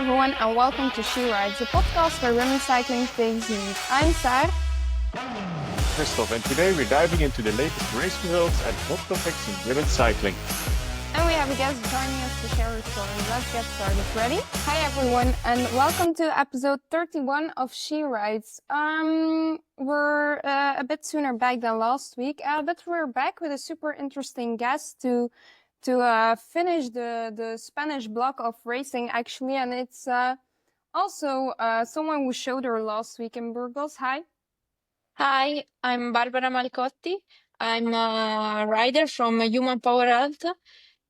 everyone, and welcome to She Rides, a podcast where women cycling takes lead. I'm Sar. Christoph, and today we're diving into the latest race results and hot topics in women's cycling. And we have a guest joining us to share her story. Let's get started. Ready? Hi everyone, and welcome to episode 31 of She Rides. We're a bit sooner back than last week, but we're back with a super interesting guest to finish the Spanish block of racing, actually, and it's also someone who showed her last week in Burgos. Hi. Hi, I'm Barbara Malcotti. I'm a rider from Human Power Health.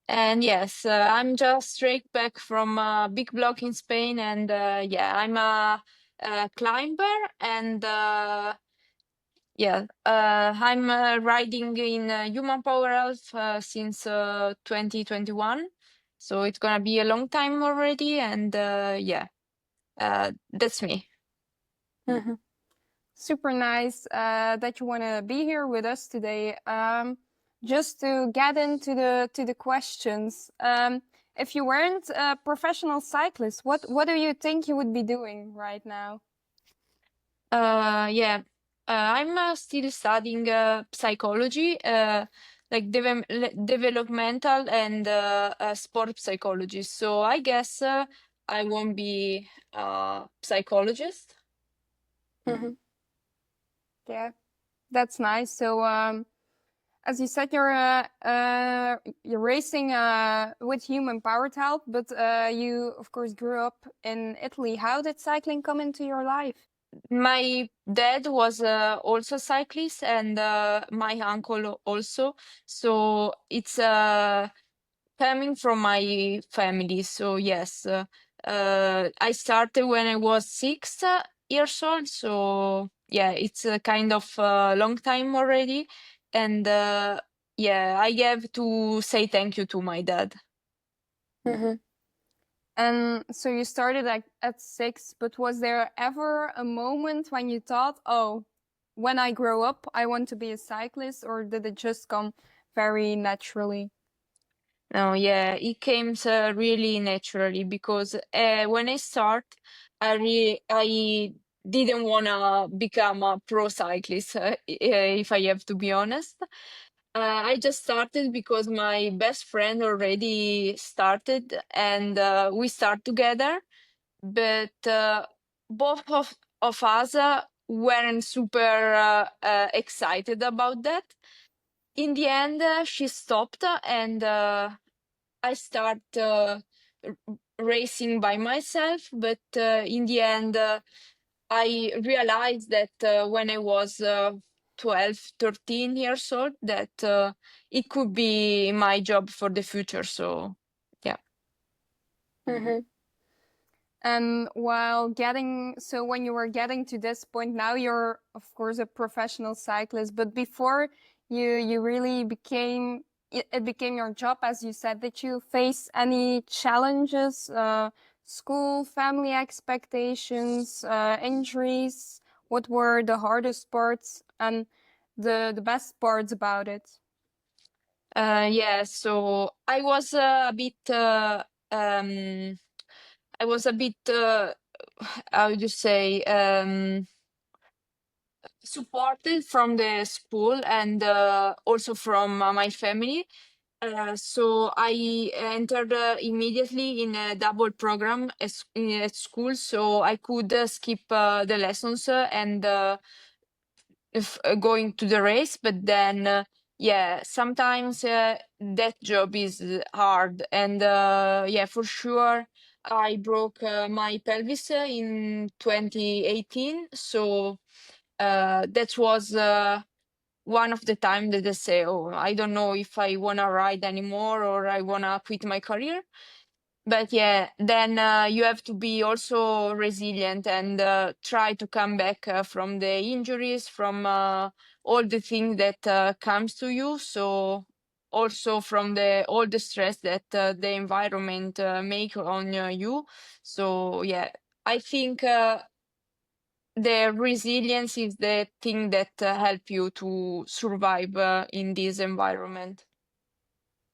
And yes, I'm just straight back from a big block in Spain. And I'm a climber. And I'm riding in Human Power Health since 2021. So it's going to be a long time already. And that's me. Mm-hmm. Super nice that you want to be here with us today. Just to get into the questions, if you weren't a professional cyclist, what do you think you would be doing right now? I'm still studying psychology, like developmental and sport psychology. So I guess I won't be a psychologist. Mm-hmm. Yeah, that's nice. So, as you said, you're racing with Human Powered Health, but you of course grew up in Italy. How did cycling come into your life? My dad was also a cyclist, and my uncle also. So it's coming from my family. So yes, I started when I was 6 years old. So yeah, it's a kind of long time already. And I have to say thank you to my dad. Mm-hmm. And so you started at 6, but was there ever a moment when you thought, oh, when I grow up, I want to be a cyclist, or did it just come very naturally? No, yeah, it came really naturally because when I start, I didn't wanna become a pro cyclist, if I have to be honest. I just started because my best friend already started, and we start together. But both of us weren't super excited about that. In the end, she stopped, and I start racing by myself. But in the end, I realized that when I was 12, 13 years old, that it could be my job for the future. So, yeah. Mm-hmm. And when you were getting to this point, now you're of course a professional cyclist, but before you really it became your job, as you said. Did you face any challenges, school, family expectations, injuries? What were the hardest parts and the best parts about it? So I was a bit I was a bit how would you say, supported from the school, and also from my family. So I entered immediately in a double program at school, so I could skip the lessons and going to the race. But then, sometimes that job is hard, and for sure, I broke my pelvis in 2018. So that was one of the time that I say, oh, I don't know if I wanna ride anymore or I wanna quit my career. But yeah, then you have to be also resilient and try to come back from the injuries, from all the things that comes to you. So also from all the stress that the environment make on you. So yeah, I think the resilience is the thing that help you to survive in this environment.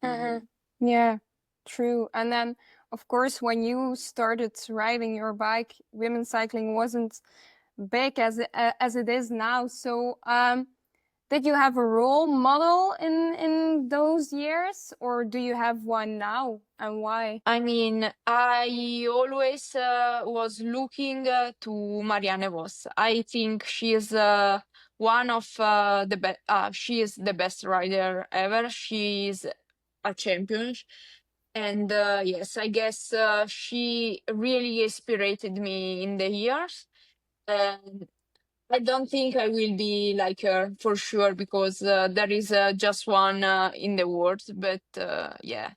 Mm-hmm. Yeah, true. And then of course, when you started riding your bike, women's cycling wasn't big as it is now. So, did you have a role model in those years, or do you have one now, and why? I mean, I always was looking to Marianne Vos. I think she is one of the best. She is the best rider ever. She is a champion, and yes, I guess she really inspired me in the years. And I don't think I will be like her for sure because there is just one in the world. But yeah,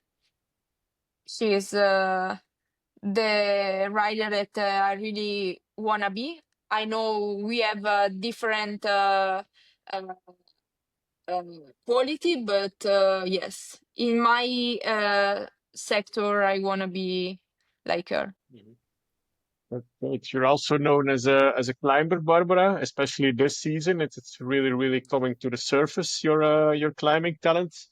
she is the rider that I really wanna be. I know we have different quality, but yes, in my sector, I wanna be like her. Mhm. That's great. You're also known as a climber, Barbara, especially this season. It's really really coming to the surface. Your climbing talents.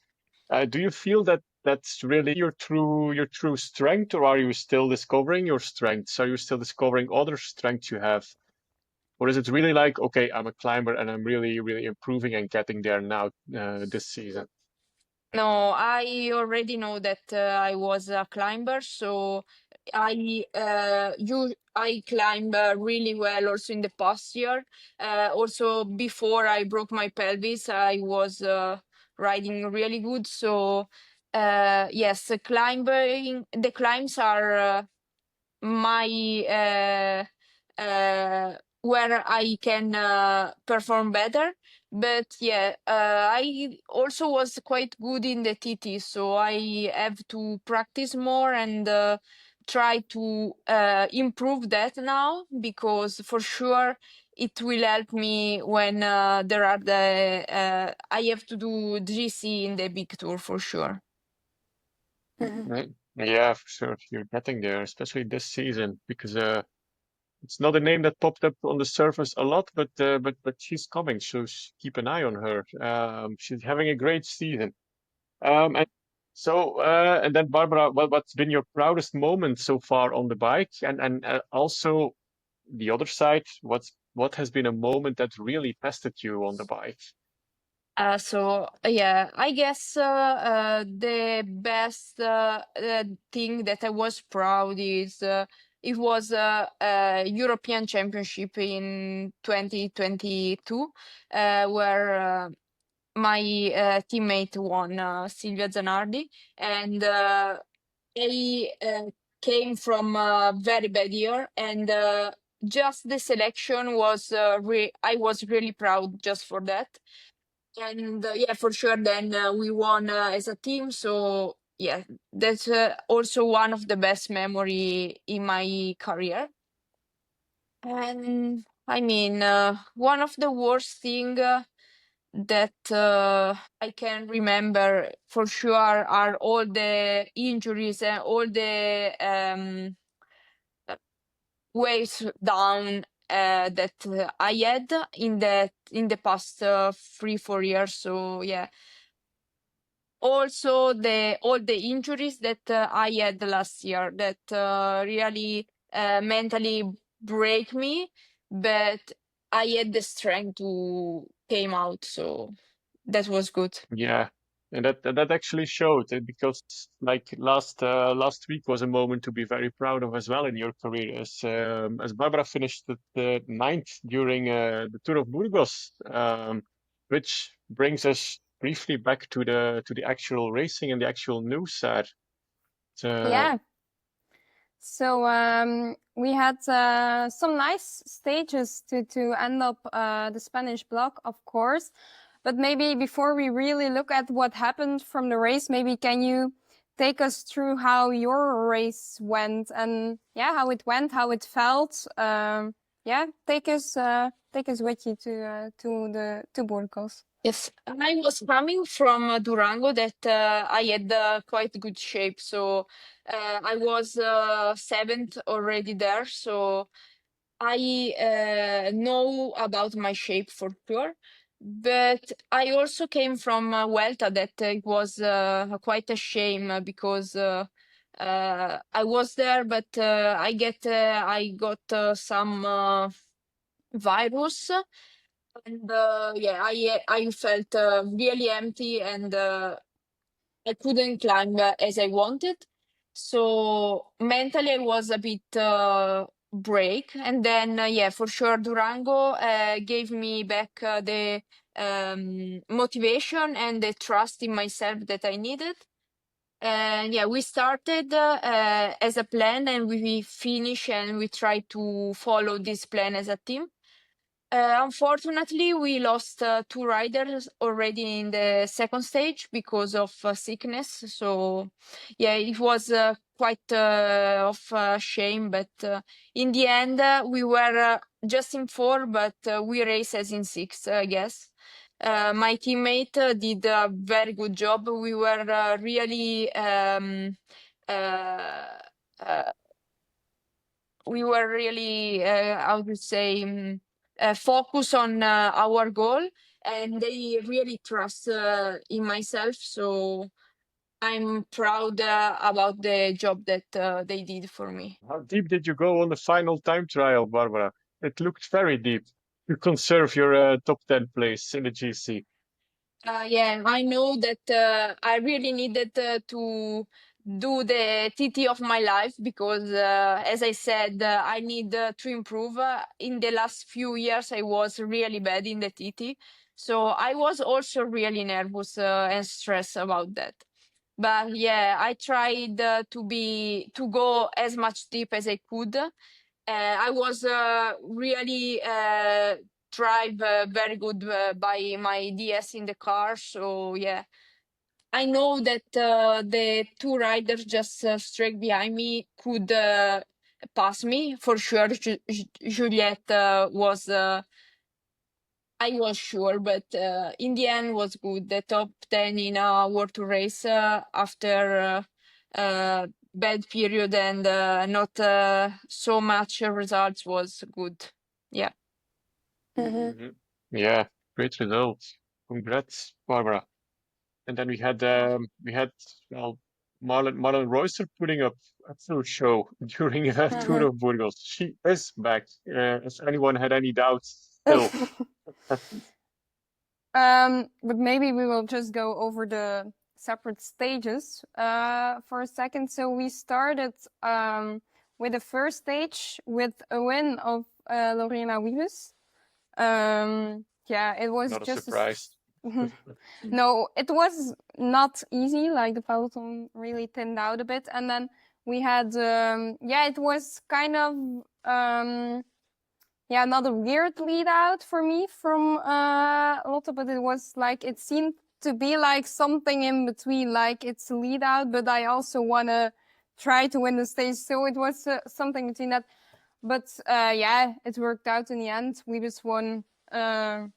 Do you feel that that's really your true strength, or are you still discovering your strengths? Are you still discovering other strengths you have? Or is it really like, okay, I'm a climber and I'm really, really improving and getting there now this season? No, I already know that I was a climber, so I climb really well also in the past year. Also before I broke my pelvis, I was riding really good. So yes, the climbs are my where I can perform better. But yeah, I also was quite good in the TT, so I have to practice more and try to improve that now because for sure it will help me when there are the I have to do GC in the big tour for sure. Right? Yeah, for sure. You're getting there, especially this season, because it's not a name that popped up on the surface a lot, but she's coming, so keep an eye on her. She's having a great season. And so and then Barbara, well, what's been your proudest moment so far on the bike, and also the other side, what has been a moment that really tested you on the bike? So yeah, I guess the best thing that I was proud is it was a European Championship in 2022, where my teammate won, Silvia Zanardi, and I came from a very bad year, and just the selection was I was really proud just for that. And yeah, for sure, then we won as a team. So yeah, that's also one of the best memory in my career. And I mean, one of the worst thing that I can remember for sure are all the injuries and all the ways down that I had in the past 3-4 years. So yeah, also the all the injuries that I had last year that really mentally break me, but I had the strength to came out, so that was good. Yeah, and that actually showed because like last week was a moment to be very proud of as well in your career as Barbara finished the ninth during the Tour of Burgos, which brings us briefly back to the actual racing and the actual news side. Uh, Yeah. So we had some nice stages to end up the Spanish block, of course. But maybe before we really look at what happened from the race, maybe can you take us through how your race went and yeah, how it went, how it felt? Yeah, take us with you to Burgos. Yes, I was coming from Durango that I had quite good shape, so I was seventh already there, so I know about my shape for sure. But I also came from Vuelta that it was quite a shame because I was there, but I got some virus, and I felt really empty, and I couldn't climb as I wanted. So mentally, I was a bit break, and then for sure, Durango gave me back the motivation and the trust in myself that I needed. And we started as a plan, and we finish, and we try to follow this plan as a team. Unfortunately, we lost two riders already in the second stage because of sickness. So, it was quite of a shame. But in the end, we were just in four, but we raced as in six, I guess. My teammate did a very good job. We were really how to say, focus on our goal, and they really trust in myself. So I'm proud about the job that they did for me. How deep did you go on the final time trial, Barbara? It looked very deep to conserve your top 10 place in the GC. I know that I really needed to do the TT of my life because, as I said, I need to improve. In the last few years, I was really bad in the TT. So I was also really nervous and stressed about that. But I tried to go as much deep as I could. I was really drive very good by my DS in the car. So I know that the two riders just straight behind me could pass me for sure. Juliette was. I was sure, but in the end was good. The top 10 in a World Tour race after bad period and not so much results was good. Yeah. Yeah, great results. Congrats, Barbara. And then we had well, Marlon Royster putting up a full show during Tour of Burgos. She is back. If anyone had any doubts, still. But maybe we will just go over the separate stages for a second. So we started with the first stage with a win of Lorena Wiebes. It was Not a just surprise. No, it was not easy. Like the peloton really thinned out a bit, and then we had it was kind of not a weird lead out for me from Lotte, but it was like it seemed to be like something in between. Like it's a lead out, but I also want to try to win the stage, so it was something between that. But it worked out in the end. We just won by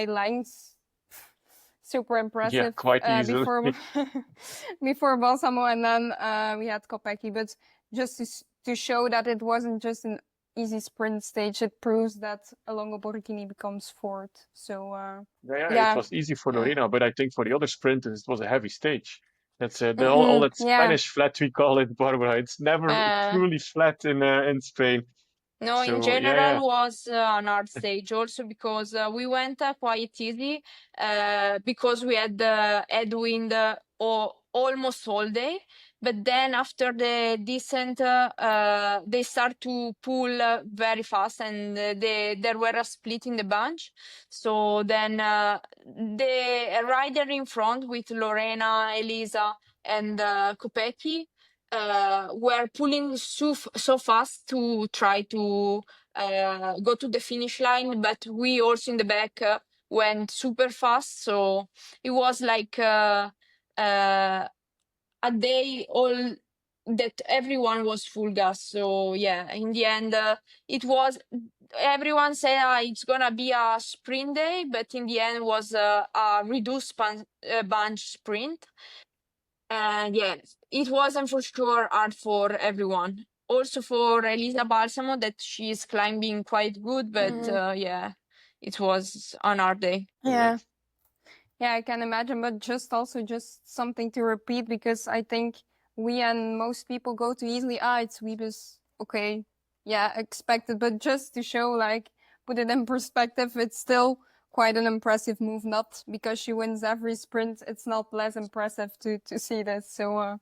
lengths. Super impressive. Yeah, quite easily. Before Balsamo, and then we had Kopecky. But just to show that it wasn't just an easy sprint stage, it proves that Longo Borghini becomes fourth. So it was easy for Lorena, but I think for the other sprinters it was a heavy stage. That's all that Spanish flat we call it, Barbara. It's never truly flat in Spain. No, So, in general was an hard stage also because we went quite easy because we had headwind almost all day. But then after the descent, they start to pull very fast, and there were a split in the bunch. So then the rider in front with Lorena, Elisa, and Kopecky were pulling so fast to try to go to the finish line, but we also in the back went super fast. So it was like a day all that everyone was full gas. So in the end, it was everyone said it's gonna be a sprint day, but in the end was a reduced bunch sprint. And it wasn't for sure hard for everyone. Also for Elisa Balsamo, that she's climbing quite good, but it was an hard day. Yeah, I can imagine, but just something to repeat, because I think we and most people go too easily. It's Wiebes, okay, yeah, expected. But just to show, like, put it in perspective, it's still quite an impressive move. Not because she wins every sprint, it's not less impressive to see this. So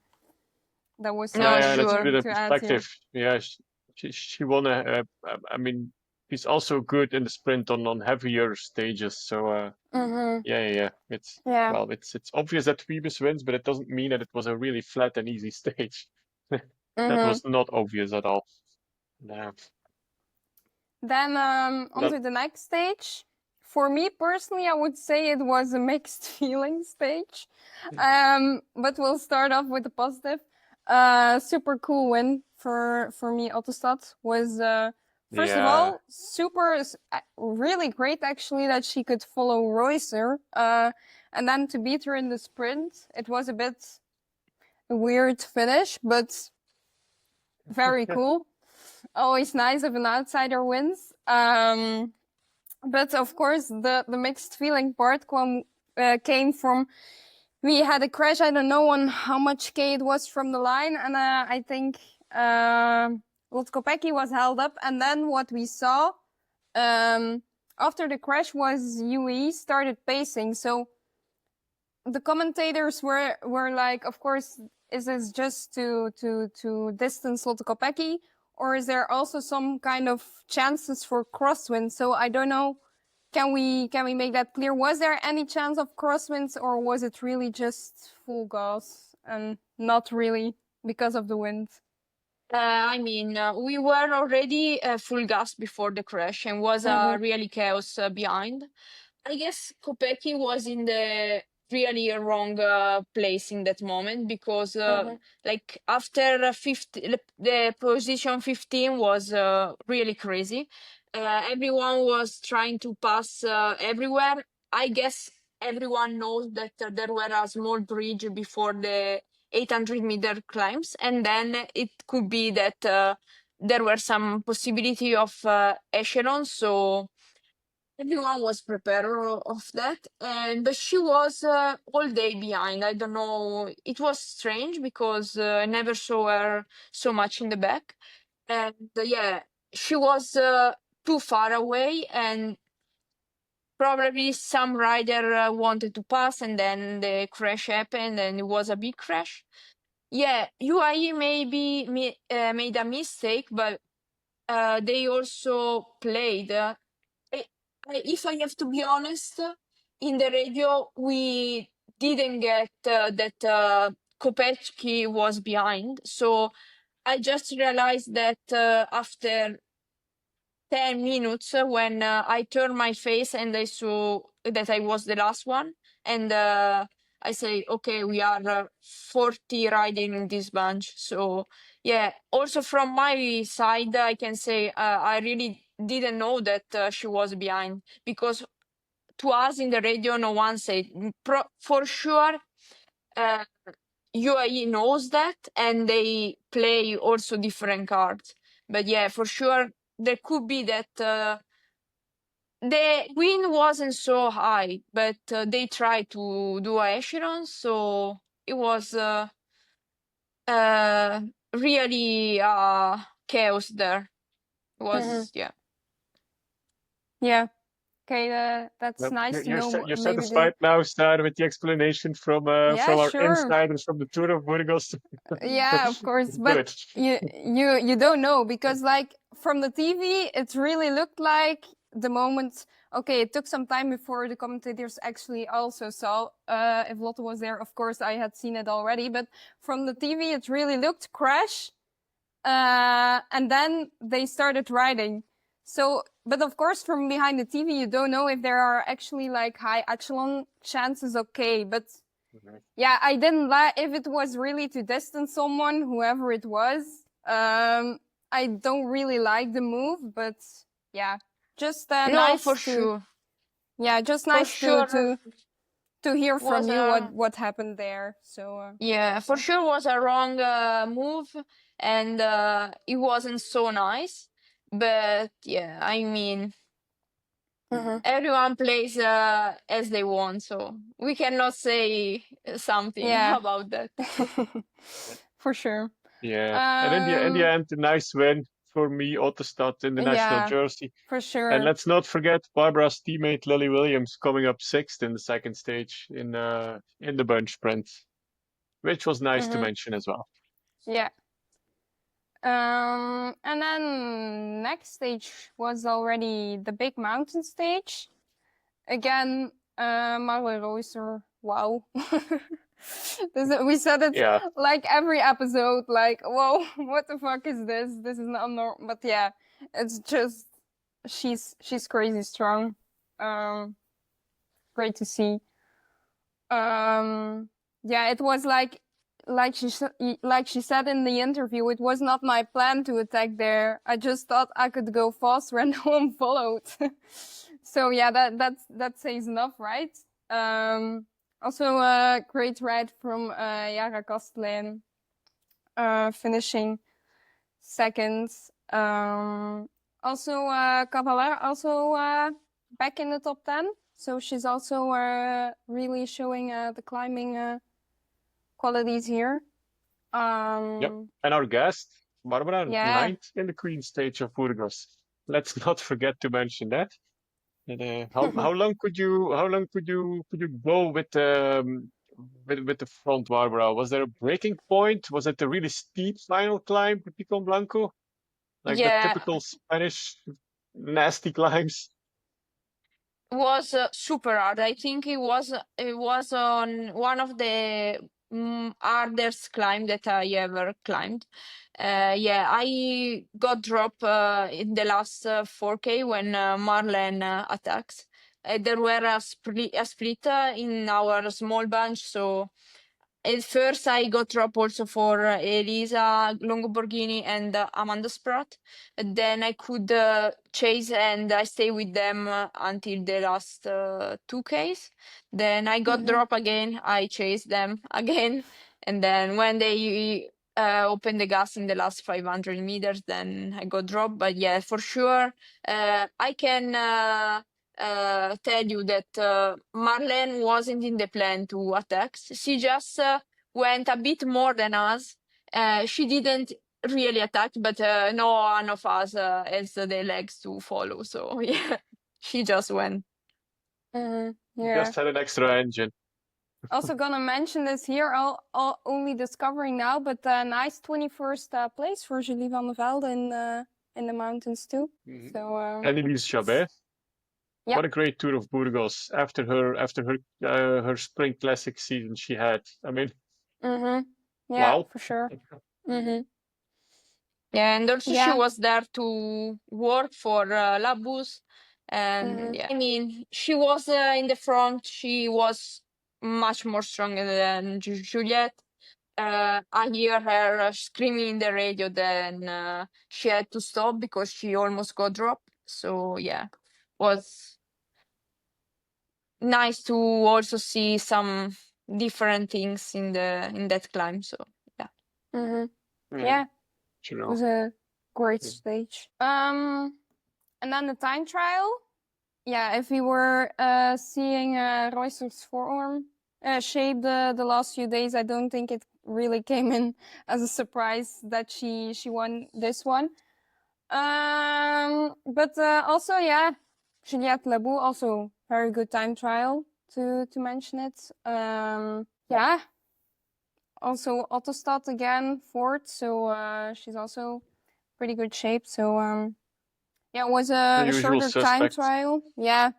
that was No, Yeah, let's sure. put it in to add here. perspective. Yeah, she won I mean, she's also good in the sprint on heavier stages. So yeah. It's Yeah. well, it's obvious that Phoebus wins, but it doesn't mean that it was a really flat and easy stage. That was not obvious at all. Yeah. Then onto the next stage. For me personally, I would say it was a mixed feeling stage. But we'll start off with the positive. Super cool win for me. Autostad was first of Yeah. all really great actually that she could follow Reusser. And then to beat her in the sprint, it was a bit a weird finish, but very cool. Always nice if an outsider wins. But of course, the mixed feeling part came from we had a crash. I don't know on how much K it was from the line, and I think Lotte Kopecky was held up. And then what we saw after the crash was UAE started pacing. So the commentators were like, of course, is this just to distance Lotte Kopecky, or is there also some kind of chances for crosswind? So I don't know. Can we make that clear? Was there any chance of crosswinds, or was it really just full gas and not really because of the wind? I mean, we were already full gas before the crash and was really chaos behind. I guess Kopecky was in the really wrong place in that moment because, like, after 50, the position 15 was really crazy. Everyone was trying to pass everywhere. I guess everyone knows that there were a small bridge before the 800-meter climbs, and then it could be that there were some possibility of echelons. So everyone was prepared of that, but she was all day behind. I don't know. It was strange because I never saw her so much in the back, and yeah, she was too far away, and probably some rider wanted to pass, and then the crash happened, and it was a big crash. Yeah, UAE maybe made a mistake, but they also played. If I have to be honest, in the radio we didn't get that Kopecky was behind. So I just realized that after 10 minutes when I turned my face and I saw that I was the last one. And I say, okay, we are 40 riding in this bunch. So yeah, also from my side, I can say I really didn't know that she was behind, because to us in the radio, no one said for sure. UAE knows that, and they play also different cards. But yeah, for sure, there could be that the win wasn't so high, but they tried to do a echelon, so it was really chaos there. It was yeah. Yeah. Okay, that's Well, nice to know. you're Maybe satisfied now, Stan, with the explanation from yeah, our sure. insiders from the Tour of Burgos. Yeah, of course, but Good. you don't know, because like from the TV, it really looked like the moment. Okay, it took some time before the commentators actually also saw if Lotte was there. Of course, I had seen it already, but from the TV, it really looked crash, and then they started riding. So, but of course, from behind the TV, you don't know if there are actually like high echelon chances. Okay, but yeah, I didn't like if it was really to distance someone, whoever it was. I don't really like the move, but yeah, just No, nice for to sure. yeah, just For nice sure to hear was from you a what happened there. So yeah, for sure was a wrong move, and it wasn't so nice. But yeah, I mean, everyone plays as they want, so we cannot say something yeah. about that. for sure. Yeah, and in the end, a nice win for me, Autostad in the national Yeah, jersey. for And sure. let's not forget Barbara's teammate Lily Williams coming up sixth in the second stage in the bunch sprint, which was nice to mention as well. Yeah. And then next stage was already the big mountain stage. Again, Marle Reuser, wow. We said it Yeah, like every episode, like, whoa, what the fuck is this? This is not normal. But yeah, it's just she's crazy strong. Great to see. Yeah, it was like she said in the interview, it was not my plan to attack there. I just thought I could go faster and no one followed. So yeah, that says enough, right? Also a great ride from Jara Kastelein, finishing second. Also Cavallera also back in the top 10. So she's also really showing the climbing qualities here. yep. And our guest, Barbara, Yeah. ninth in the Queen stage of Burgos. Let's not forget to mention that. And, how long could you go with the front, Barbara? Was there a breaking point? Was it a really steep final climb with Picon Blanco? Like the Yeah, typical Spanish nasty climbs? was super hard. I think it was on one of the hardest climb that I ever climbed. Yeah, I got dropped in the last 4K when Marlene attacks. There were a split in our small bunch, so at first I got dropped also for Elisa Longoborghini and Amanda Spratt. Then I could chase and I stay with them until the last 2Ks. Then I got dropped again. I chased them again. And then when they opened the gas in the last 500 meters, then I got dropped. But yeah, for sure, I can tell you that Marlene wasn't in the plan to attack. She just went a bit more than us. She didn't really attack, but no one of us has the legs to follow. So yeah, she just went. Yeah. Just had an extra engine. Also gonna mention this here, only discovering now, but nice 21st place for Julie van der Velde in the mountains too. So And Elise Chabet. yeah. What a great tour of Burgos after her spring classic season she had. I mean, Yeah, wow. for sure. Yeah, and also she Yeah. was there to work for Labus. And yeah, I mean, she was in the front. She was much more stronger than Juliette. I hear her screaming in the radio, then she had to stop because she almost got dropped. So yeah, was nice to also see some different things in that climb. So yeah. Yeah. Sure. It was a great stage. And then the time trial. Yeah, if we were seeing Royster's forearm shape the last few days, I don't think it really came in as a surprise that she won this one. But also, yeah, Juliette Labou, also very good time trial to mention it. Yeah, also Autostad again, fourth, so she's also pretty good shape. So yeah, it was The a usual shorter time suspects. trial. Yeah,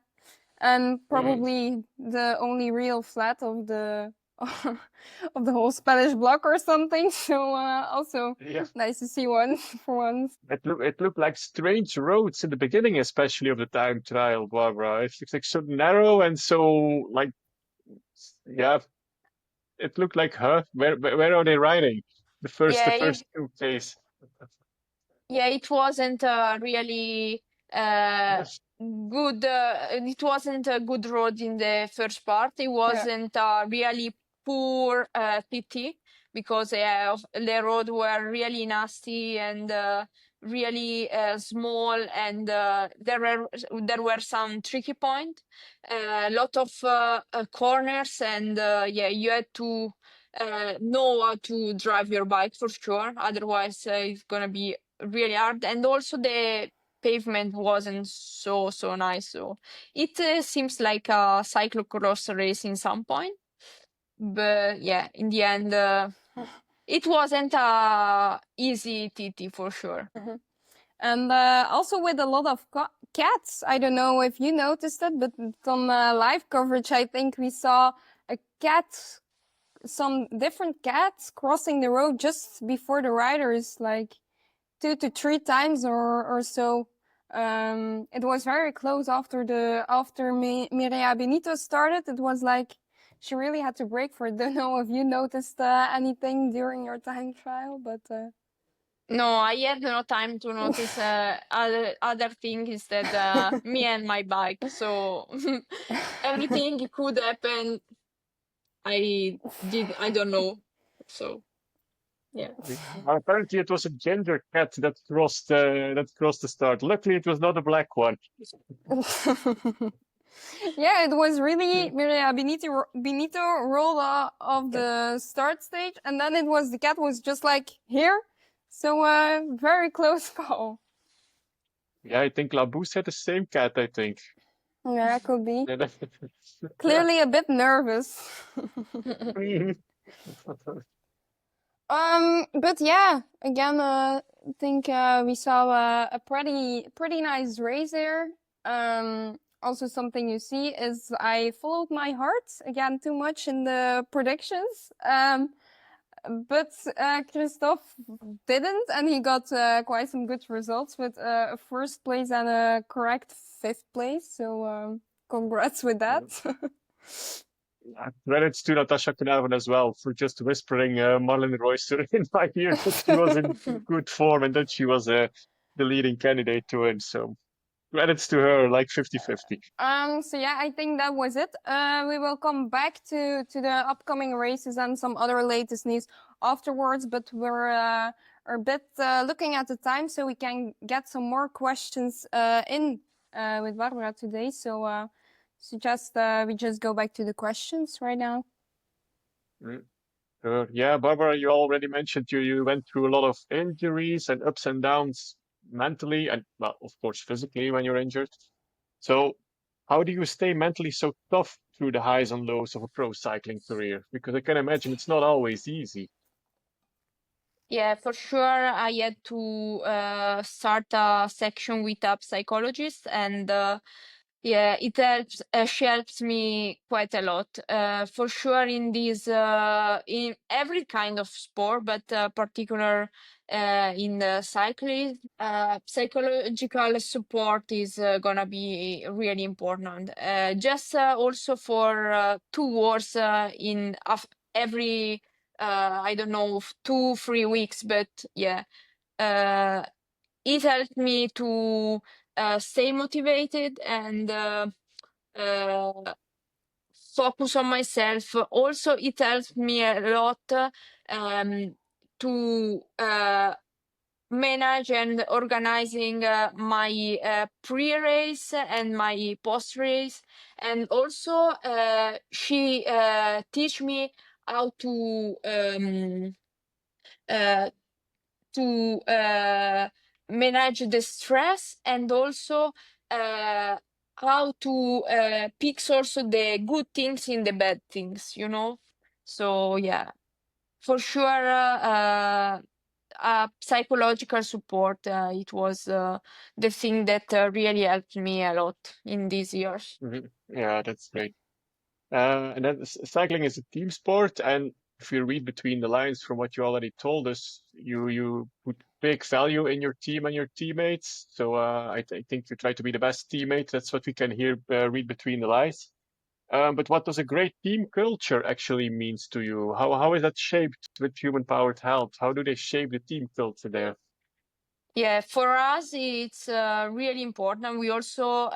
and probably the only real flat of the of the whole Spanish block or something. So also nice to see one for once. It looked like strange roads in the beginning, especially of the time trial, Barbara. It looks like so narrow and so like, yeah. It looked like, huh? Where are they riding? The first 2Ks. Yeah, it wasn't really good. It wasn't a good road in the first part. It wasn't really poor PT because the road were really nasty and really small, and there were some tricky point, a lot of corners, and yeah, you had to know how to drive your bike for sure. Otherwise, it's gonna be really hard. And also the pavement wasn't so nice. So it seems like a cyclocross race in some point. But yeah, in the end, it wasn't a easy TT for sure. And also with a lot of cats. I don't know if you noticed it, but on live coverage, I think we saw a cat, some different cats crossing the road just before the riders, like 2 to 3 times or so. It was very close after Mireia Benito started. It was like she really had to brake for it. Don't know if you noticed anything during your time trial, but No, I had no time to notice other things instead me and my bike. So anything could happen. I don't know. So yeah. Apparently, it was a ginger cat that crossed the start. Luckily, it was not a black one. yeah, it was really Mireia Benito rolled off the start stage, and then the cat was just like here. So very close call. Yeah, I think Labous had the same cat, I think. Yeah, could be. Clearly a bit nervous. But yeah, again, I think we saw a pretty nice race there. Also something you see is I followed my heart again too much in the predictions. But Christophe didn't, and he got quite some good results with a first place and a correct 5th place. So congrats with that. Credits to Natasha Kunavan as well for just whispering Marlene Royster in my ear that she was in good form and that she was the leading candidate to win. So credits to her, like 50-50. So yeah, I think that was it. We will come back to the upcoming races and some other latest news afterwards, but we're a bit looking at the time so we can get some more questions in with Barbara today. So we just go back to the questions right now. Yeah, Barbara, you already mentioned you went through a lot of injuries and ups and downs mentally and, well, of course, physically when you're injured. So how do you stay mentally so tough through the highs and lows of a pro cycling career? Because I can imagine it's not always easy. Yeah, for sure. I had to start a section with a psychologist, and yeah, it helps. She helps me quite a lot. For sure, in in every kind of sport, but particular in the cycling, psychological support is gonna be really important. Just also for 2 hours in every I don't know 2-3 weeks, but yeah, it helped me to stay motivated and focus on myself. Also, it helped me a lot to manage and organizing my pre-race and my post-race. And also, she teach me how to manage the stress, and also how to pick also the good things in the bad things, you know. So yeah, for sure, psychological support, it was the thing that really helped me a lot in these years. Yeah, that's great. And then cycling is a team sport, and if you read between the lines from what you already told us, you put big value in your team and your teammates. So I think you try to be the best teammate. That's what we can hear read between the lines. But what does a great team culture actually means to you? How is that shaped with human-powered health? How do they shape the team culture there? Yeah, for us, it's really important. We also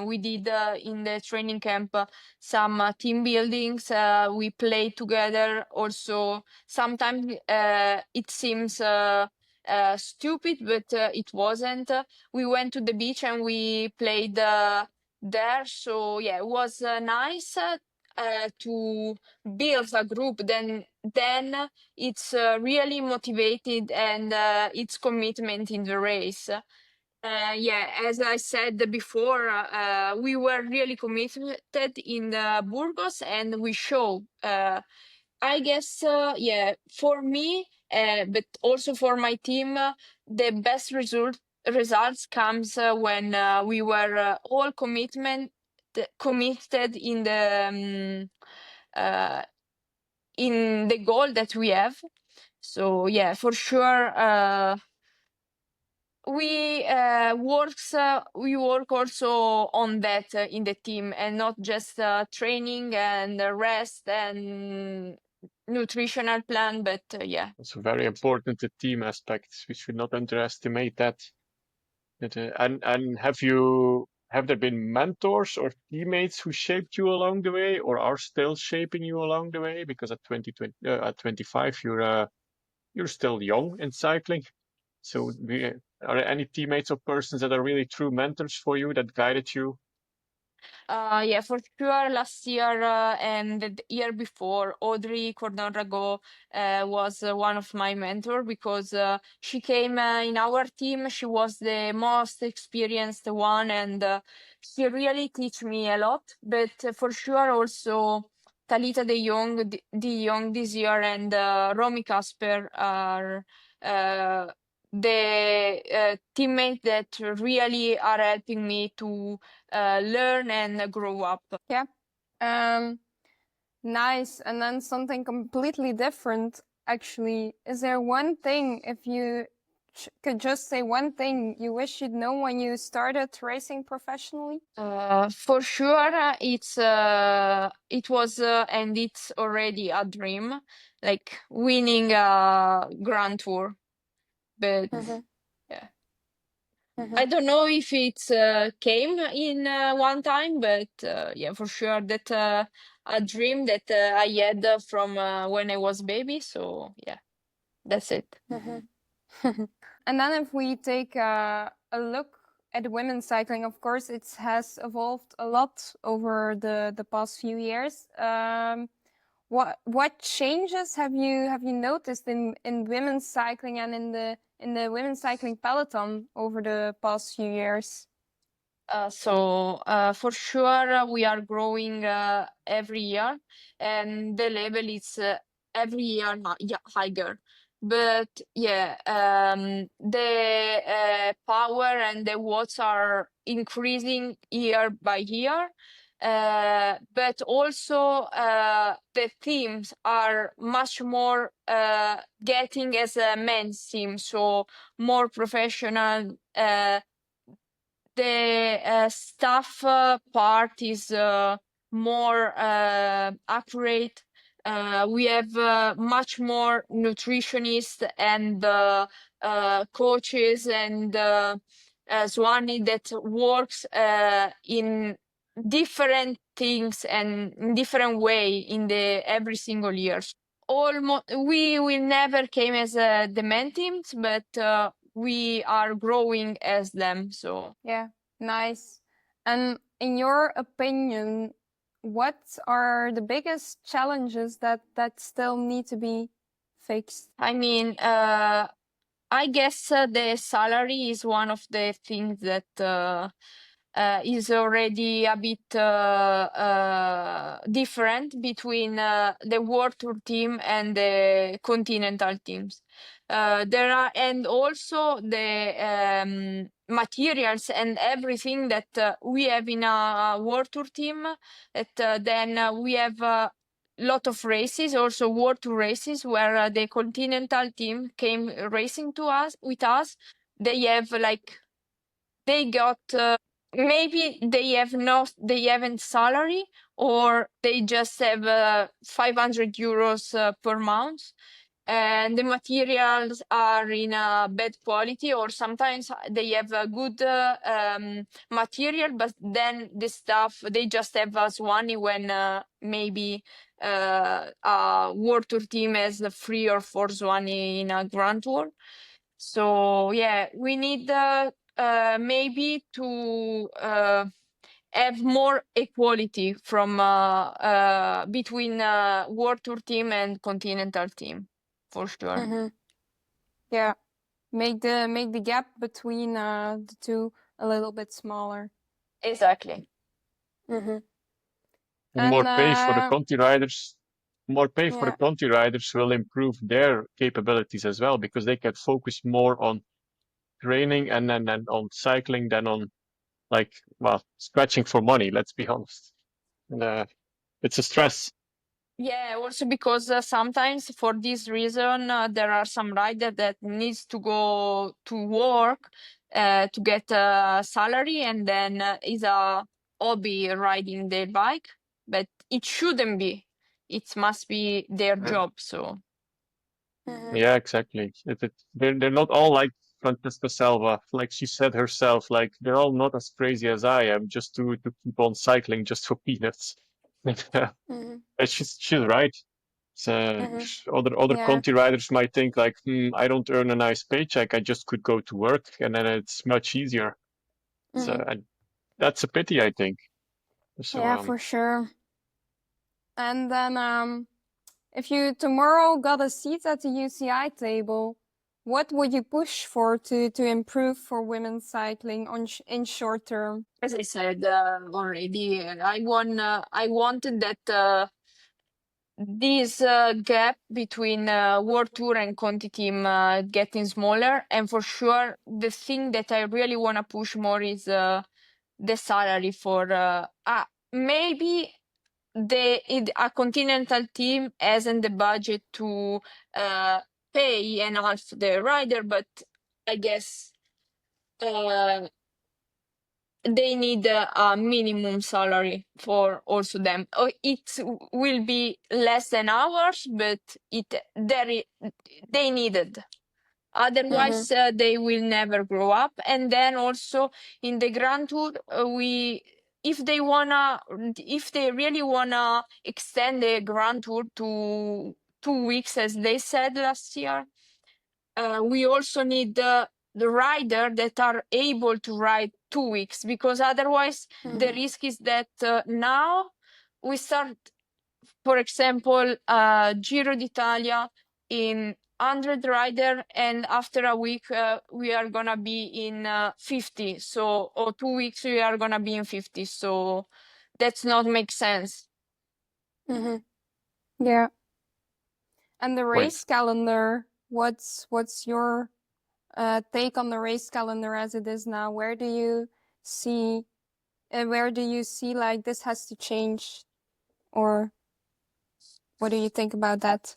we did in the training camp some team buildings. We play together. Also, sometimes it seems stupid, but it wasn't. We went to the beach and we played there. So yeah, it was nice. to build a group, then it's really motivated and it's commitment in the race. Yeah, as I said before, we were really committed in Burgos, and we show. I guess, yeah, for me, but also for my team, the best results comes when we were all committed in the goal that we have. So yeah, for sure, we work also on that in the team, and not just training and rest and nutritional plan, but yeah. It's very important, the team aspects. We should not underestimate that. And have there been mentors or teammates who shaped you along the way, or are still shaping you along the way? Because at 25, you're still young in cycling. So are there any teammates or persons that are really true mentors for you that guided you? Yeah, for sure. Last year and the year before, Audrey Cordon-Rago was one of my mentor, because she came in our team. She was the most experienced one, and she really teach me a lot. But for sure, also Talita De Jong this year, and Romy Kasper are the teammates that really are helping me to learn and grow up. Yeah. Nice. And then something completely different, actually. Is there one thing, if you could just say one thing you wish you'd known when you started racing professionally? For sure, it was and it's already a dream, like winning a Grand Tour. But yeah, I don't know if it came in one time, but yeah, for sure that a dream that I had from when I was baby. So yeah, that's it. And then if we take a look at women's cycling, of course, it has evolved a lot over the past few years. What changes have you noticed in women's cycling and in the women's cycling peloton over the past few years? So for sure, we are growing every year, and the level is every year higher. But yeah, the power and the watts are increasing year by year. But also the teams are much more getting as a men's team, so more professional. The staff part is more accurate. We have much more nutritionists and coaches and Swanee that works in different things and in different way in the every single years. We will never came as the main teams, but we are growing as them. So yeah, nice. And in your opinion, what are the biggest challenges that still need to be fixed? I mean, I guess the salary is one of the things that is already a bit different between the World Tour team and the Continental teams. There are, and also the materials and everything that we have in a World Tour team. That then we have lot of races, also World Tour races, where the Continental team came racing to us with us. They have like they got maybe they haven't salary, or they just have 500 euros per month, and the materials are in a bad quality, or sometimes they have a good material, but then the stuff they just have as one when maybe a World Tour team has 3 or 4 Swanee in a Grand Tour. So yeah, we need maybe to have more equality from between World Tour team and Continental team, for sure. Yeah, make the gap between the two a little bit smaller. Exactly. And And more pay for the Conti riders. More pay for the yeah. Conti riders will improve their capabilities as well because they can focus more on training and then on cycling than on like scratching for money. Let's be honest. And it's a stress. Yeah, also because sometimes for this reason there are some rider that needs to go to work to get a salary, and then is a hobby riding their bike, but it shouldn't be. It must be their job. So Yeah, exactly. They're not all like Francesca Selva, like she said herself. Like they're all not as crazy as I am, just to keep on cycling just for peanuts. And she's right. So other Yeah. Conti riders might think like, I don't earn a nice paycheck. I just could go to work, and then it's much easier. So and that's a pity, I think. So Yeah, for sure. And then if you tomorrow got a seat at the UCI table, what would you push for to improve for women's cycling in short term? as I said already, I wanted that this gap between World Tour and Conti team getting smaller, and for sure the thing that I really want to push more is the salary for maybe a Continental team hasn't the budget to pay enough the rider, but I guess they need a minimum salary for also them. It will be less than ours, but they need it. Otherwise, they will never grow up. And then also in the Grand Tour, if they really wanna extend the Grand Tour to 2 weeks, as they said last year, we also need the rider that are able to ride 2 weeks, because otherwise the risk is that now we start, for example, Giro d'Italia in 100 rider, and after a week we are gonna be in 50. So, or 2 weeks we are gonna be in 50. So that's not make sense. Yeah. And the Wait. race calendar, what's your take on the race calendar as it is now? Where do you see like this has to change, or what do you think about that?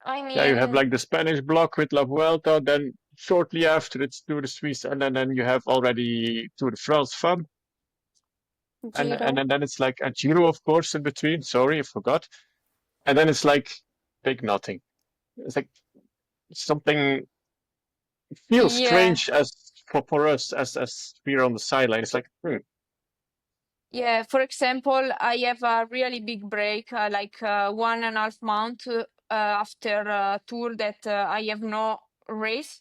I mean, Yeah, you have like the Spanish block with La Vuelta, then shortly after it's Tour de Suisse, and then you have already Tour de France Fun. And Giro. then it's like a Giro, of course, in between. Sorry, I forgot. And then it's like big nothing. It's like something feels yeah. strange as for us as we're on the sideline. It's like, Yeah, for example, I have a really big break, like 1.5 months after a tour that I have no race.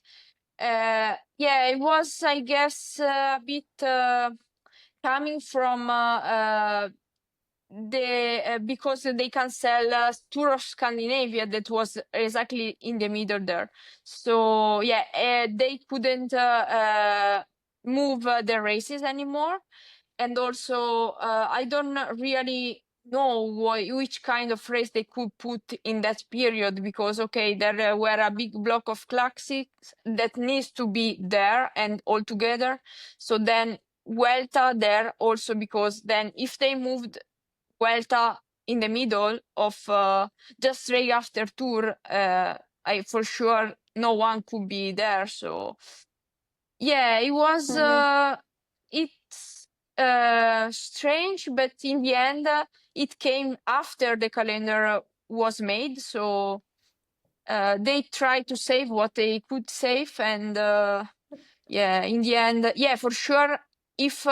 Yeah, it was, I guess, a bit coming from because they cancel Tour of Scandinavia that was exactly in the middle there. So yeah, they couldn't move the races anymore. And also, I don't really know which kind of race they could put in that period, because, okay, there were a big block of classics that needs to be there and all together. So then Vuelta there also, because then if they moved Vuelta in the middle of just straight after Tour, I for sure no one could be there. So yeah, it was it's strange, but in the end it came after the calendar was made, so they tried to save what they could save, and yeah, in the end, yeah, for sure, if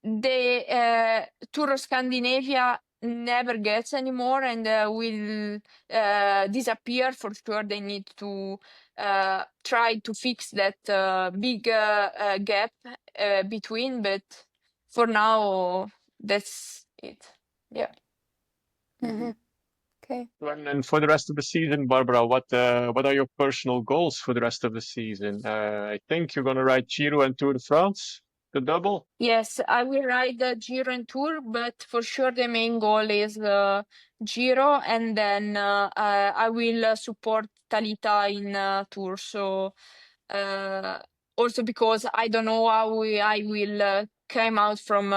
the Tour of Scandinavia never gets anymore and will disappear, for sure they need to try to fix that big gap between, but for now, that's it. Yeah. Okay. And for the rest of the season, Barbara, what are your personal goals for the rest of the season? I think you're gonna ride Giro and Tour de France, the double. Yes, I will ride the Giro and Tour, but for sure the main goal is Giro, and then I will support Talita in Tour. So also because I don't know how I will come out from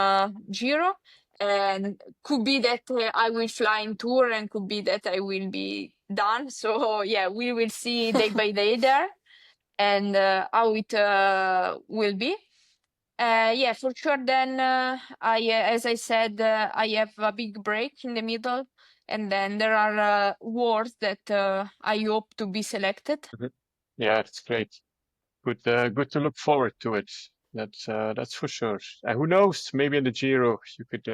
Giro, and could be that I will fly in Tour, and could be that I will be done. So yeah, we will see day by day there, and how it will be. Yeah, for sure. Then as I said, I have a big break in the middle, and then there are wars that I hope to be selected. Yeah, it's great. Good to look forward to it. That's for sure. And who knows? Maybe in the Giro you could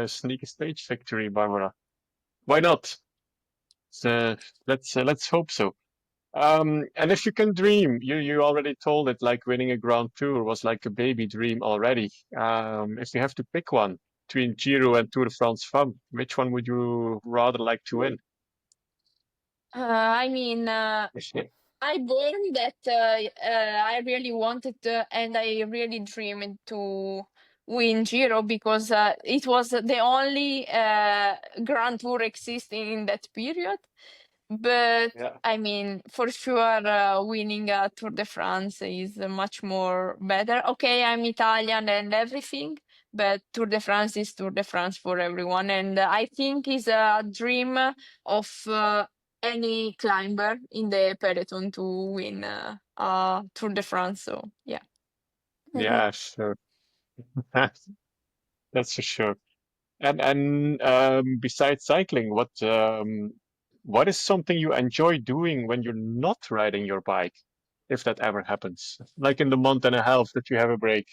sneak a stage victory, Barbara. Why not? So let's hope so. And if you can dream, you already told it like winning a Grand Tour was like a baby dream already. If you have to pick one between Giro and Tour de France Femme, which one would you rather like to win? I mean, I born that I really wanted and I really dreamed to win Giro because it was the only Grand Tour existing in that period. But Yeah. I mean, for sure, winning a Tour de France is much more better. Okay, I'm Italian and everything, but Tour de France is Tour de France for everyone, and I think is a dream of any climber in the peloton to win Tour de France. So yeah. Yeah, sure. That's for sure. And besides cycling, what is something you enjoy doing when you're not riding your bike, if that ever happens? Like in the month and a half that you have a break.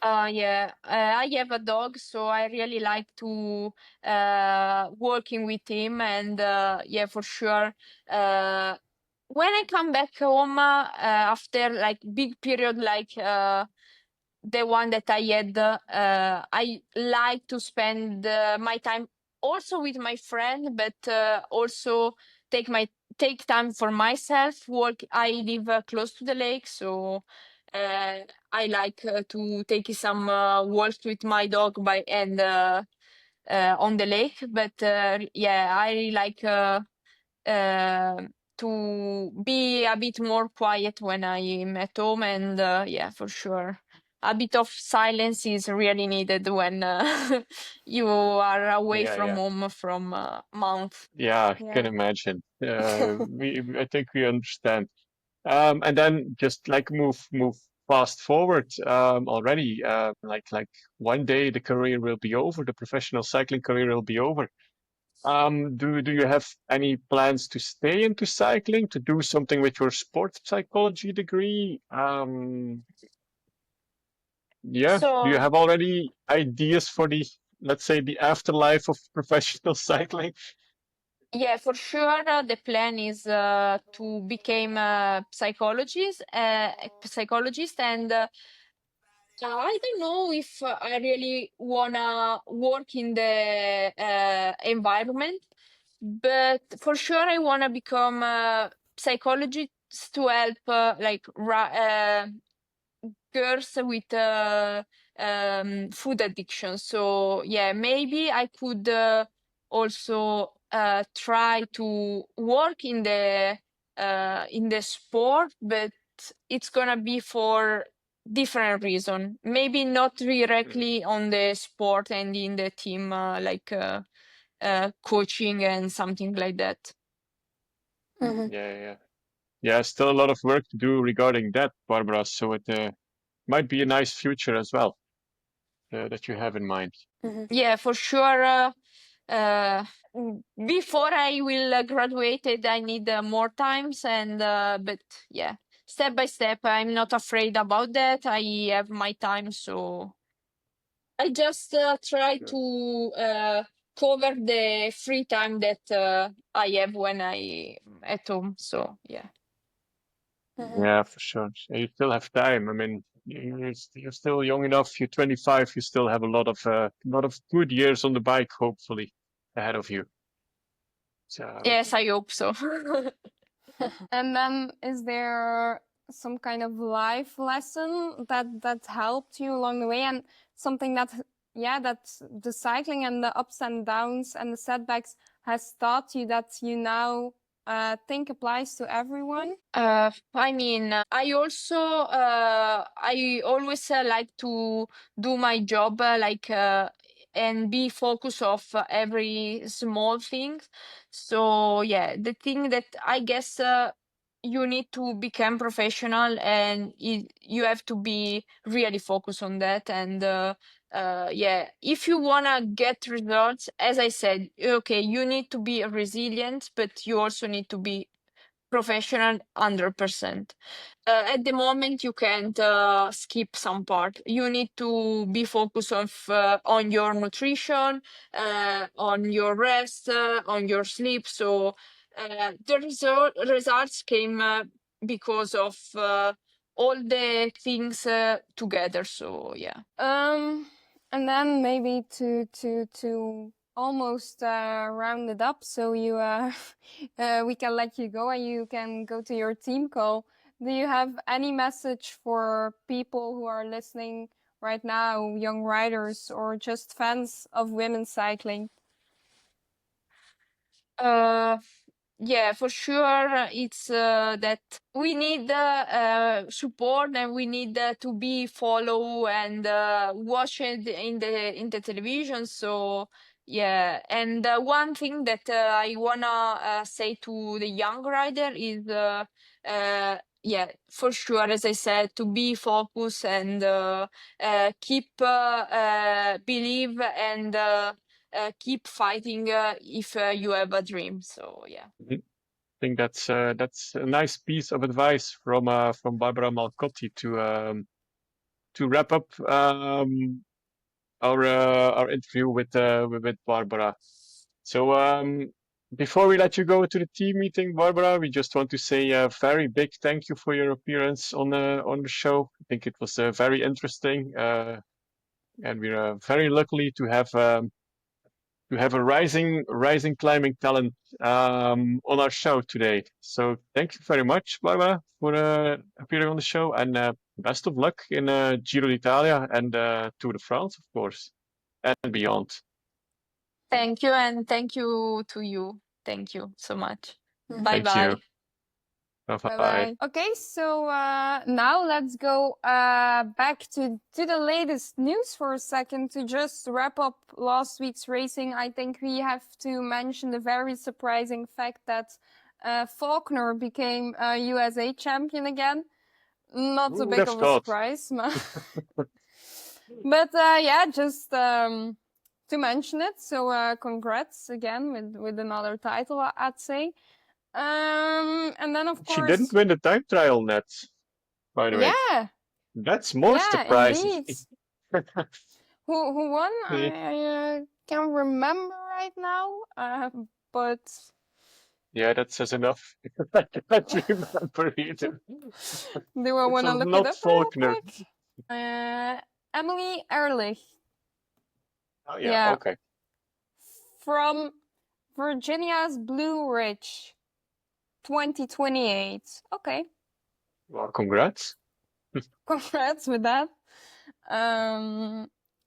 Yeah, I have a dog, so I really like to working with him, and yeah, for sure. When I come back home after like big period like the one that I had, I like to spend my time also with my friend, but also take time for myself. Work. I live close to the lake, so I like to take some walks with my dog by and on the lake. But yeah, I like to be a bit more quiet when I'm at home, and yeah, for sure. A bit of silence is really needed when you are away Yeah, from yeah. home from months. Yeah, I can Yeah. imagine. I think we understand. And then just like move fast forward already. Like one day the career will be over, the professional cycling career will be over. Do you have any plans to stay into cycling, to do something with your sports psychology degree? Yeah, do you So have already ideas for let's say, the afterlife of professional cycling? yeah, for sure, the plan is to become a psychologist, and I don't know if I really wanna work in the environment, but for sure I wanna become a psychologist to help girls with food addiction. So yeah, maybe I could also try to work in the sport, but it's gonna be for different reason. Maybe not Mhm. directly on the sport and in the team, coaching and something like that. Mhm. Yeah, yeah. Yeah, still a lot of work to do regarding that, Barbara. So it might be a nice future as well that you have in mind. Mhm. Yeah, for sure. Before I will graduated, I need more times, and but yeah, step by step. I'm not afraid about that. I have my time, so I just try Sure. to cover the free time that I have when I at home. So yeah. Mhm. Yeah, for sure. You still have time. I mean, you're still young enough. You're 25. You still have a lot of good years on the bike, hopefully, ahead of you. So Yes, I hope so. And then is there some kind of life lesson that helped you along the way, and something that the cycling and the ups and downs and the setbacks has taught you that you now think applies to everyone? I mean, I always like to do my job and be focused of every small thing. So yeah, the thing that I guess you need to become professional, and you have to be really focused on that. And yeah, if you wanna get results, as I said, okay, you need to be resilient, but you also need to be professional 100%. At the moment, you can't skip some part. You need to be focused on your nutrition, on your rest, on your sleep. So the results came because of all the things together. So yeah. And then maybe to almost round it up, so you we can let you go and you can go to your team call. Do you have any message for people who are listening right now, young riders or just fans of women's cycling? Yeah, for sure. It's that we need support, and we need to be follow and watch it in the television. So yeah, and one thing that I wanna say to the young rider is yeah, for sure, as I said, to be focused and keep believe and keep fighting if you have a dream. So yeah. I think that's a nice piece of advice from Barbara Malcotti to wrap up our interview with Barbara. So before we let you go to the team meeting, Barbara, we just want to say a very big thank you for your appearance on the show. I think it was very interesting, and we're very lucky to have a rising climbing talent on our show today. So thank you very much, Barbara, for appearing on the show, and best of luck in Giro d'Italia and Tour de France, of course, and beyond. Thank you, and thank you to you. Thank you so much. Bye Thank you. bye. Bye bye. Bye. Okay, so now let's go back to the latest news for a second to just wrap up last week's racing. I think we have to mention the very surprising fact that Faulkner became USA champion again. Not Who a would big have of a thought? surprise, but yeah, just to mention it. So congrats again with another title, I'd say. And then of She course, didn't win the time trial, Nets, by the way. yeah, That's more yeah, surprising. indeed. Who won? Yeah. I can't remember right now. But Yeah, that says enough. I can't remember either. do I It want to was look it not up real Faulkner. quick? Emily Ehrlich. Oh Yeah. yeah, okay. From Virginia's Blue Ridge, 2028. Okay, Well, congrats. congrats with that.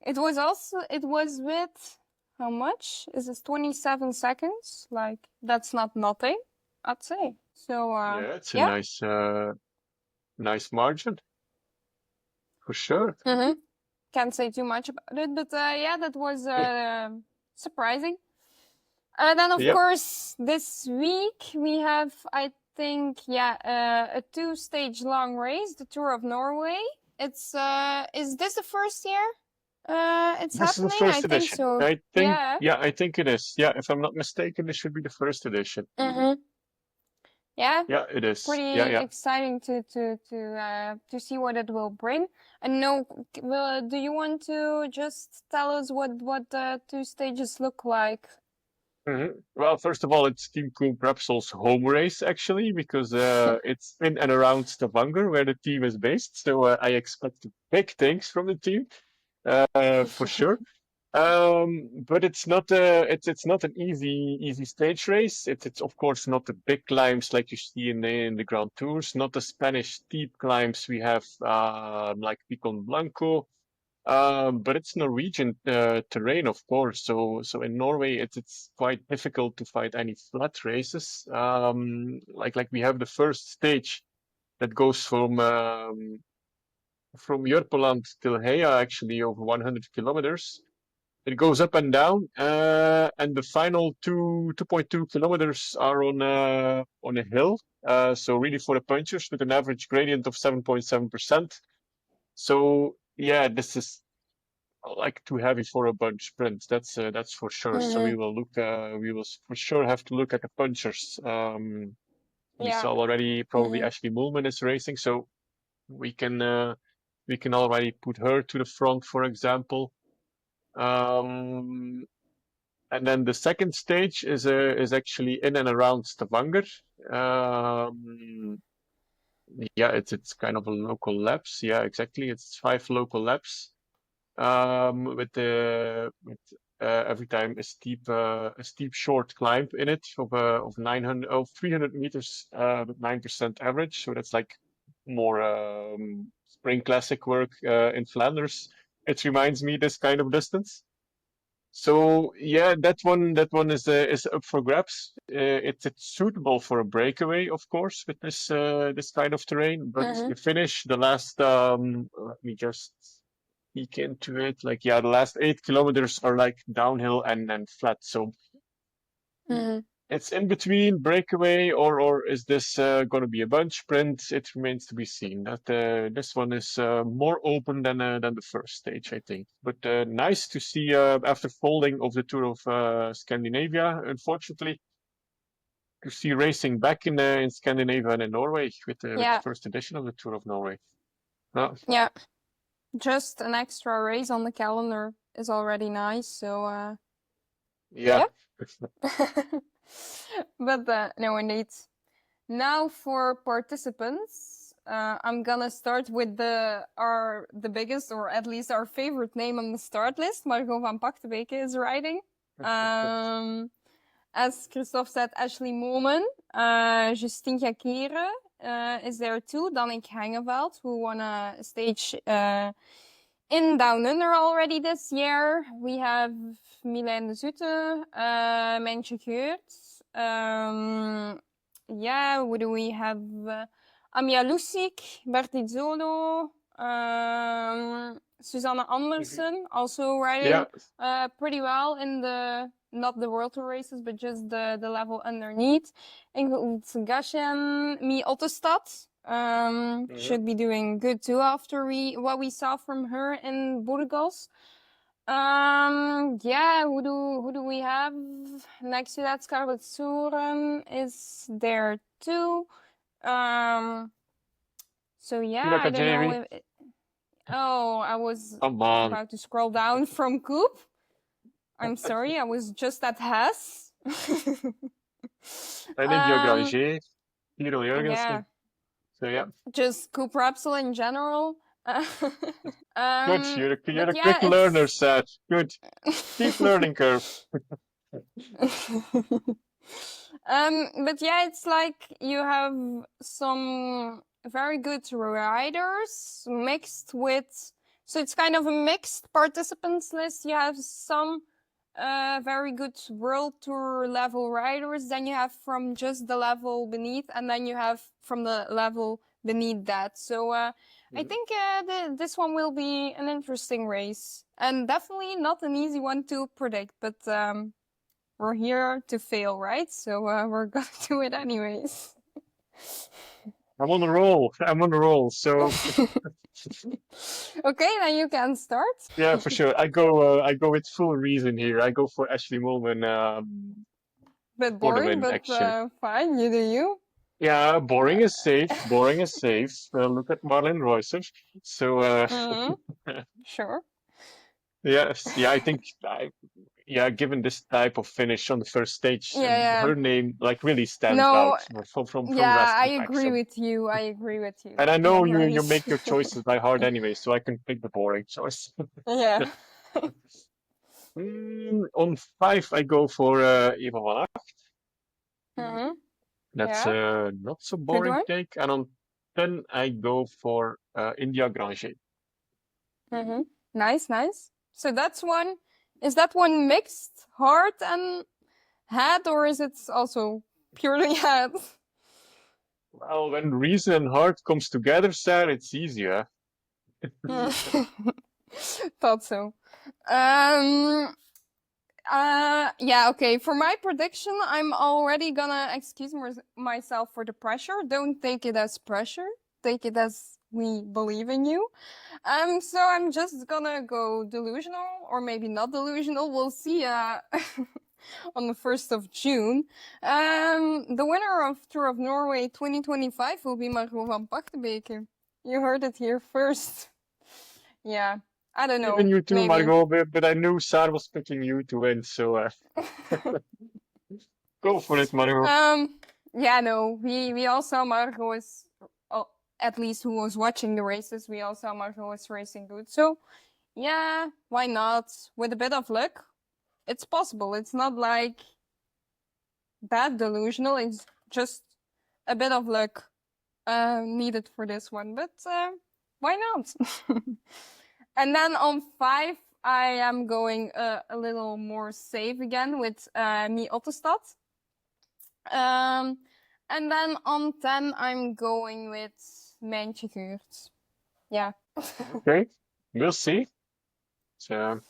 It was with, how much? Is this 27 seconds? Like, that's not nothing, I'd say. So, Yeah, it's a yeah. nice margin for sure. Mm-hmm. Can't say too much about it, but yeah, that was surprising. Then, of Yep. course, this week we have, I think, a 2-stage long race, the Tour of Norway. It's is this the first year? It's This is the happening. first I think edition. so. I think, Yeah. I think it is. Yeah, if I'm not mistaken, this should be the first edition. Mm-hmm. Yeah. Yeah, it is. Pretty Yeah. exciting to see what it will bring. And no, do you want to just tell us what the 2 stages look like? Well, first of all, it's Team Cool Repsol's home race actually, because it's in and around Stavanger where the team is based. So I expect big things from the team, for sure. But it's not an easy stage race. It's of course not the big climbs like you see in the Grand Tours, not the Spanish steep climbs we have like Picon Blanco. But it's Norwegian terrain, of course. So in Norway, it's quite difficult to find any flat races. Like we have the first stage that goes from Jørpeland till Heia, actually over 100 kilometers. It goes up and down, and the final 2.2 kilometers are on a hill. So really for the punchers with an average gradient of 7.7%. So yeah, this is like too heavy for a bunch sprint. That's for sure. So we will for sure have to look at the punchers. We Yeah. saw already probably Ashley Moolman is racing, so we can already put her to the front, for example. And then the second stage is actually in and around Stavanger. Yeah, it's kind of a local laps. Yeah, exactly. It's 5 local laps. With every time a steep short climb in it of 300 meters with 9% average. So that's like more spring classic work in Flanders. It reminds me this kind of distance. So yeah, that one is up for grabs. It's suitable for a breakaway, of course, with this kind of terrain. But the finish, the last let me just peek into it. Like yeah, the last 8 kilometers are like downhill and flat. So it's in between breakaway or is this going to be a bunch sprint? It remains to be seen. That this one is more open than the first stage, I think. But nice to see after folding of the Tour of Scandinavia, unfortunately, to see racing back in Scandinavia and in Norway with the first edition of the Tour of Norway. Yeah, just an extra race on the calendar is already nice. So yeah. But no, indeed. Now for participants, I'm gonna start with the biggest, or at least our favorite name on the start list. Margot van Pachtebeke is riding. As Christophe said, Ashley Moolman, Justine Jacquire is there too. Danique Hengeveld, who won a stage in Down Under already this year. We have Milène de Zoete, Mentje Geurt. Yeah, who do we have? Amia Lusik, Bertie Zolo, Susanne Andersen, also riding pretty well in not the World Tour races, but just the level underneath. Ingrid Gashen, Mi Ottestad, should be doing good too after what we saw from her in Burgos. Yeah, who do we have next to that? Scarlett Soeren is there too. So yeah, I don't know if I was about to scroll down from Coop. I'm sorry, I was just at Hess. I think you're Granger, Hero Jurgensen. Yeah. So yeah. Just Coop Repsol in general. Good, you're a quick learner, Seth. Good. Steep learning curve. But yeah, it's like you have some very good riders mixed with, so it's kind of a mixed participants list. You have some very good World Tour level riders, then you have from just the level beneath, and then you have from the level beneath that. So I think this one will be an interesting race, and definitely not an easy one to predict, but we're here to fail, right? So we're gonna do it anyways. I'm on a roll. So okay, then you can start. Yeah, for sure. I go with full reason here. I go for Ashley Moolman. Bit boring, but fine. You do you. Yeah, boring is safe. Look at Marlon Reusser. So Sure. Yes, yeah. I think given this type of finish on the first stage, Yeah. her name like really stands No, out from the yeah, rest of I the pack. agree So, with you. I agree with you. and I No know you worries. make your choices by heart anyway, so I can pick the boring choice. Yeah. On 5, I go for Eva van Aert. Mm-hmm. That's Yeah. not so Good boring one. take. And on 10, I go for India Granger. Mm-hmm. Nice, nice. So that's one. Is that one mixed heart and head, or is it also purely head? Well, when reason and heart comes together, Sarah, it's easier. Thought so. Yeah, okay. For my prediction, I'm already gonna excuse myself for the pressure. Don't take it as pressure. Take it as we believe in you. So I'm just gonna go delusional, or maybe not delusional. We'll see. On the 1st of June. The winner of Tour of Norway 2025 will be Margot van Pachtenbeke. You heard it here first. Yeah, I don't know. Even you too, Maybe. Margot, but I knew Sarah was picking you to win, so go for it, Margot. Yeah, no, we all saw Margot was, at least who was watching the races, we all saw Margot was racing good. So, yeah, why not? With a bit of luck, it's possible. It's not like that delusional. It's just a bit of luck needed for this one, but why not? And then on 5, I am going a little more safe again with Mi Ottestad. And then on 10, I'm going with Mijntje Geurt. Yeah. Okay, we'll see. So,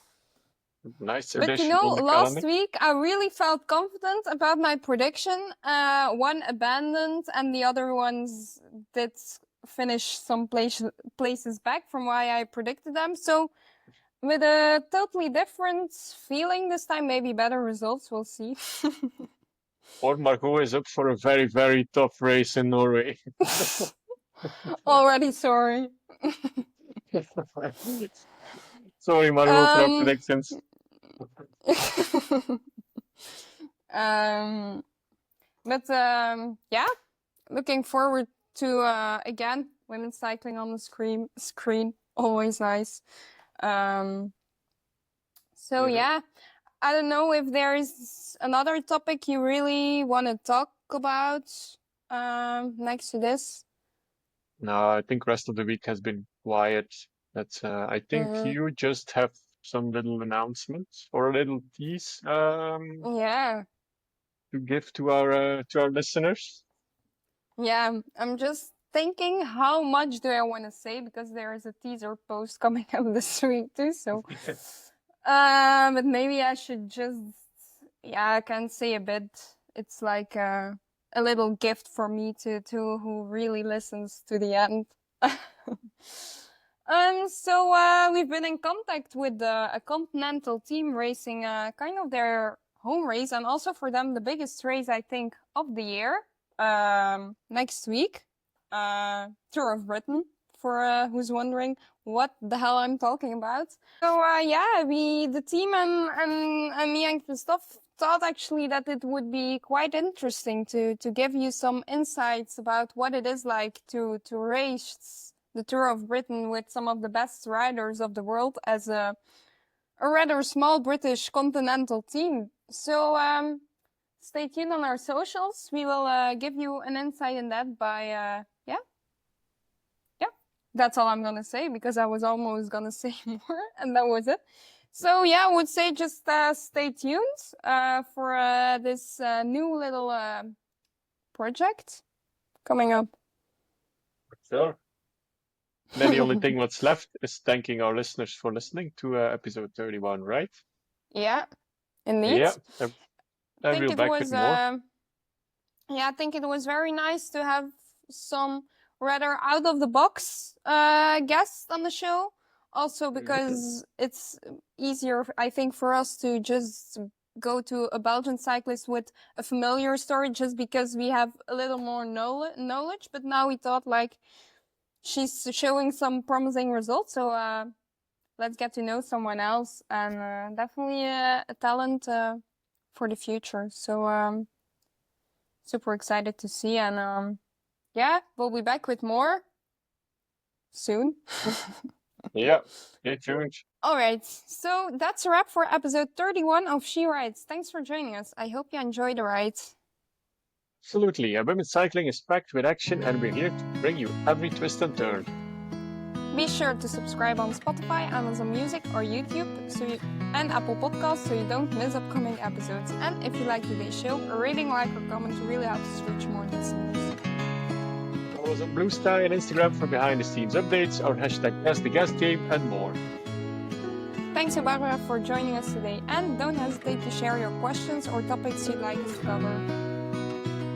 nice But addition on the last calendar. week I really felt confident about my prediction. One abandoned and the other ones did finish some places back from why I predicted them. So with a totally different feeling this time, maybe better results, we'll see. Or Margot is up for a very, very tough race in Norway. Already sorry. Sorry, Margot, for our predictions. But yeah, looking forward to again women's cycling on the screen. Always nice. So yeah, I don't know if there is another topic you really want to talk about next to this. No, I think rest of the week has been quiet. That's I think you just have some little announcements or a little tease Yeah. to give to our listeners. Yeah, I'm just thinking how much do I want to say because there is a teaser post coming up this week too. So, but maybe I should just, yeah, I can say a bit. It's like a little gift for me to who really listens to the end. So we've been in contact with a Continental team racing kind of their home race and also for them the biggest race I think of the year next week, Tour of Britain, for who's wondering what the hell I'm talking about. So yeah, the team and me and Christophe thought actually that it would be quite interesting to give you some insights about what it is like to race the Tour of Britain with some of the best riders of the world as a rather small British continental team. So stay tuned on our socials. We will give you an insight in that by yeah. That's all I'm gonna say because I was almost gonna say more and that was it. So yeah, I would say just stay tuned for this new little project coming up. Sure. Then the only thing what's left is thanking our listeners for listening to episode 31, right? Yeah, indeed. Yeah, and we'll back with more. Yeah, I think it was very nice to have some rather out of the box guests on the show. Also because it's easier, I think, for us to just go to a Belgian cyclist with a familiar story just because we have a little more knowledge. But now we thought like she's showing some promising results. So let's get to know someone else, and definitely a talent for the future. So super excited to see, and yeah, we'll be back with more soon. Yeah, stay tuned. All right, so that's a wrap for episode 31 of She Rides. Thanks for joining us. I hope you enjoyed the ride. Absolutely, and women's cycling is packed with action, and we're here to bring you every twist and turn. Be sure to subscribe on Spotify, Amazon Music, or YouTube, and Apple Podcasts so you don't miss upcoming episodes. And if you like today's show, a rating, like, or comment really helps us reach more listeners. Follow us on Blue Sky and Instagram for behind-the-scenes updates, our hashtag #AskTheGuestGame, and more. Thanks to Barbara for joining us today, and don't hesitate to share your questions or topics you'd like us to cover.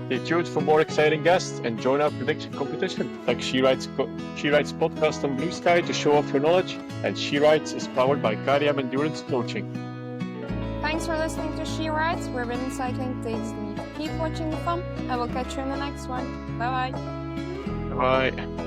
Stay tuned for more exciting guests and join our prediction competition, like She Rides podcast on Blue Sky to show off your knowledge, and She Rides is powered by KDM Endurance Coaching. Thanks for listening to She Rides, where women's cycling takes the lead. Keep watching the fun, and we'll catch you in the next one. Bye-bye. Bye.